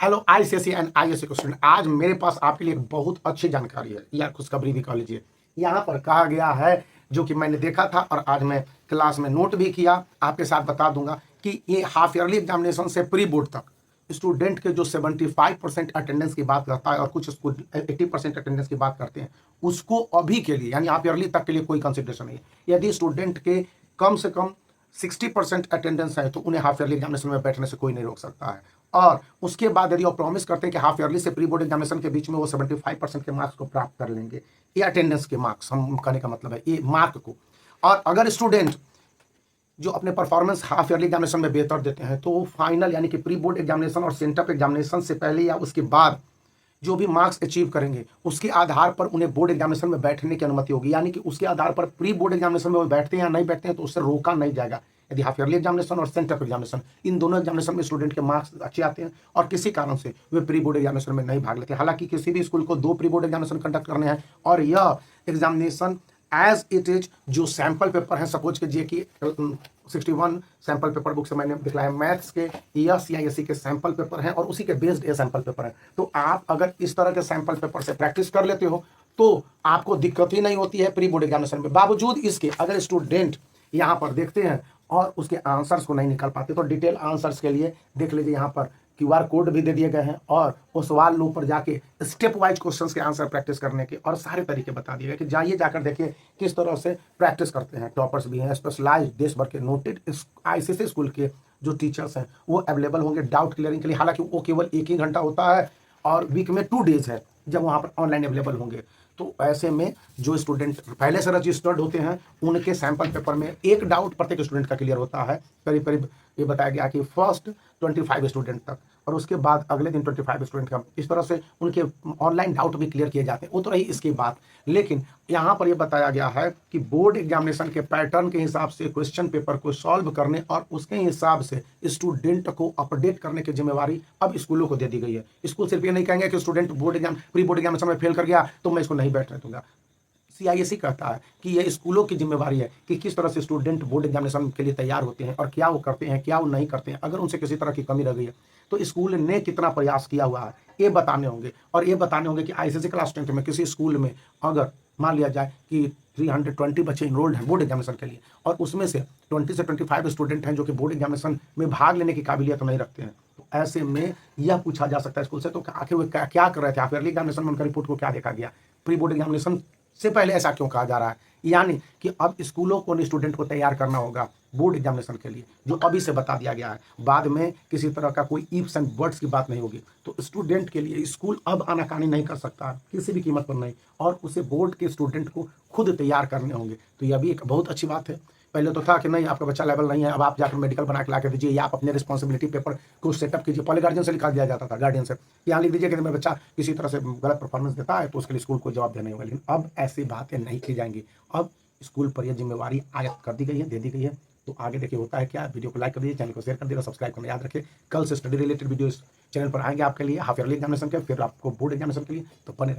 Hello ICSE and ISC के student, आज मेरे पास आपके लिए एक बहुत अच्छी जानकारी है या खुशखबरी भी कह लीजिए। यहाँ पर कहा गया है, जो कि मैंने देखा था और आज मैं क्लास में नोट भी किया, आपके साथ बता दूंगा कि ये हाफ ईयरली एग्जामिनेशन से प्री बोर्ड तक स्टूडेंट के जो 75% अटेंडेंस की बात करता है और कुछ स्कूल 80% अटेंडेंस की बात करते हैं, उसको अभी के लिए यानी हाफ ईयरली तक के लिए कोई कंसिडरेशन नहीं है। यदि स्टूडेंट के कम से कम 60% अटेंडेंस है तो उन्हें हाफ ईयरली एग्जामिनेशन में बैठने से कोई नहीं रोक सकता है। और उसके बाद यदि वो प्रॉमिस करते हैं कि हाफ ईयरली से प्री बोर्ड एग्जामिनेशन के बीच में वो 75% के मार्क्स को प्राप्त कर लेंगे, ये अटेंडेंस के मार्क्स हम कहने का मतलब है, ये मार्क को। और अगर स्टूडेंट जो अपने परफॉर्मेंस हाफ ईयरली एग्जामिनेशन में बेहतर देते हैं तो वो फाइनल यानी कि प्री बोर्ड एग्जामिनेशन और सेंटर एग्जामिनेशन से पहले या उसके बाद जो भी मार्क्स अचीव करेंगे उसके आधार पर उन्हें बोर्ड एग्जामिनेशन में बैठने की अनुमति होगी। यानी कि उसके आधार पर प्री बोर्ड एग्जामिनेशन में वो बैठते हैं या नहीं बैठते हैं तो उससे रोका नहीं जाएगा। यदि हाफ ईयरली एग्जामिनेशन और सेंटर एग्जामिनेशन इन दोनों एग्जामिनेशन में स्टूडेंट के मार्क्स अच्छे आते हैं और किसी कारण से वे प्री बोर्ड एग्जामिनेशन में नहीं भाग लेते, हालांकि किसी भी स्कूल को 2 प्री बोर्ड एग्जामिनेशन कंडक्ट करने हैं और यह एग्जामिनेशन एज इट इज जो सैंपल पेपर है, सपोज कीजिए कि 61 सैंपल पेपर बुक से मैंने दिखलाया मैथ्स के या सीआईएससी के सैंपल पेपर हैं और उसी के बेस्ड ये सैंपल पेपर है। तो आप अगर इस तरह के सैंपल पेपर से प्रैक्टिस कर लेते हो तो आपको दिक्कत ही नहीं होती है प्री बोर्ड एग्जामिनेशन में। बावजूद इसके अगर स्टूडेंट यहाँ पर देखते हैं और उसके आंसर्स को नहीं निकाल पाते तो डिटेल आंसर्स के लिए देख लीजिए, यहाँ पर क्यूआर कोड भी दे दिए गए हैं और उस सवाल लूप पर जाके स्टेप वाइज क्वेश्चंस के आंसर प्रैक्टिस करने के और सारे तरीके बता दिए गए कि जाइए जाकर देखिए किस तरह से प्रैक्टिस करते हैं। टॉपर्स भी हैं, स्पेशलाइज्ड देश भर के नोटेड आईसीएसई स्कूल के जो टीचर्स हैं वो अवेलेबल होंगे डाउट क्लियरिंग के लिए। हालांकि वो केवल 1 ही घंटा होता है और वीक में 2 डेज है जब वहाँ पर ऑनलाइन अवेलेबल होंगे। तो ऐसे में जो स्टूडेंट पहले से रजिस्टर्ड होते हैं उनके सैंपल पेपर में एक डाउट प्रत्येक स्टूडेंट का क्लियर होता है। करीब करीब ये बताया गया कि फर्स्ट 25 स्टूडेंट तक और उसके बाद अगले दिन 25 स्टूडेंट का, इस तरह से उनके ऑनलाइन डाउट भी क्लियर किए जाते हैं। वो तो रही इसकी बात, लेकिन यहाँ पर ये बताया गया है कि बोर्ड एग्जामिनेशन के पैटर्न के हिसाब से क्वेश्चन पेपर को सॉल्व करने और उसके हिसाब से स्टूडेंट को अपडेट करने की जिम्मेवारी अब स्कूलों को दे दी गई है। स्कूल सिर्फ ये नहीं कहेंगे कि student board exam pre board examination में फेल कर गया तो मैं इसको नहीं बैठने दूंगा। सीआईएससी कहता है कि यह स्कूलों की जिम्मेवारी है कि किस तरह से स्टूडेंट बोर्ड एग्जामिनेशन के लिए तैयार होते हैं और क्या वो करते हैं क्या वो नहीं करते हैं। अगर उनसे किसी तरह की कमी रह गई है तो स्कूल ने कितना प्रयास किया हुआ है ये बताने होंगे। और ये बताने होंगे कि आईसीएसई क्लास 10 में किसी स्कूल में अगर मान लिया जाए कि 320 बच्चे इनरोल्ड हैं बोर्ड एग्जामिनेशन के लिए और उसमें से 20 से 25 स्टूडेंट हैं जो कि बोर्ड एग्जामिनेशन में भाग लेने की काबिलियत नहीं रखते हैं, तो ऐसे में यह पूछा जा सकता है स्कूल से तो आखिर वो क्या कर रहे थे हाफ ईयरली एग्जामिनेशन में, उनका रिपोर्ट को क्या देखा गया, प्री बोर्ड एग्जामिनेशन से पहले ऐसा क्यों कहा जा रहा है। यानी कि अब स्कूलों को स्टूडेंट को तैयार करना होगा बोर्ड एग्जामिनेशन के लिए, जो अभी से बता दिया गया है। बाद में किसी तरह का कोई इफ्स एंड बट्स की बात नहीं होगी। तो स्टूडेंट के लिए स्कूल अब आनाकानी नहीं कर सकता किसी भी कीमत पर नहीं, और उसे बोर्ड के स्टूडेंट को खुद तैयार करने होंगे। तो यह भी एक बहुत अच्छी बात है। पहले तो था कि नहीं आपका बच्चा लेवल नहीं है, अब आप जाकर मेडिकल बना के ला के दीजिए या आप अपने रिस्पॉन्सिबिलिटी पेपर को सेटअप कीजिए। पहले गार्जियन से लिखा दिया जाता था, गार्डियन से यहाँ लिख दीजिए कि मेरा बच्चा किसी तरह से गलत परफॉर्मेंस देता है तो उसके लिए स्कूल को जवाब देना होगा। लेकिन अब ऐसी बातें नहीं की जाएंगी, अब स्कूल पर यह जिम्मेवारी आयत कर दी गई है, दे दी गई है। तो आगे देखिए होता है क्या। वीडियो को लाइक कर दीजिए, चैनल को शेयर कर दीजिए, सब्सक्राइब करना याद रखिए। कल से स्टडी रिलेटेड वीडियो इस चैनल पर आएंगे आपके लिए हाफ ईयरली एग्जामिनेशन के, फिर आपको बोर्ड एग्जामिनेशन के लिए, तो बने रहने